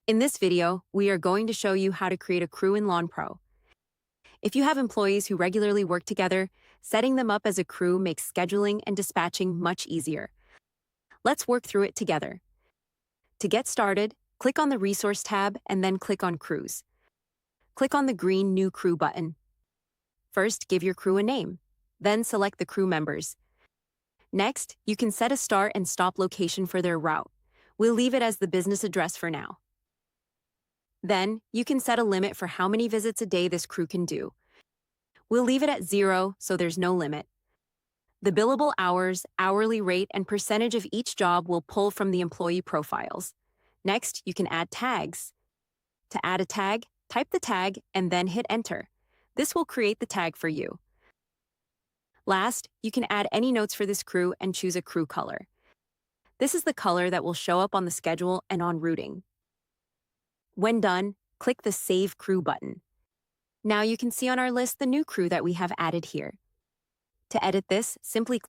In this video, we are going to show you how to create a crew in LawnPro. If you have employees who regularly work together, setting them up as a crew makes scheduling and dispatching much easier. Let's work through it together. To get started, click on the Resource tab and then click on Crews. Click on the green New Crew button. First, give your crew a name. Then select the crew members. Next, you can set a start and stop location for their route. We'll leave it as the business address for now. Then, you can set a limit for how many visits a day this crew can do. We'll leave it at 0, so there's no limit. The billable hours, hourly rate, and percentage of each job will pull from the employee profiles. Next, you can add tags. To add a tag, type the tag and then hit Enter. This will create the tag for you. Last, you can add any notes for this crew and choose a crew color. This is the color that will show up on the schedule and on routing. When done, click the Save Crew button. Now you can see on our list the new crew that we have added here. To edit this, simply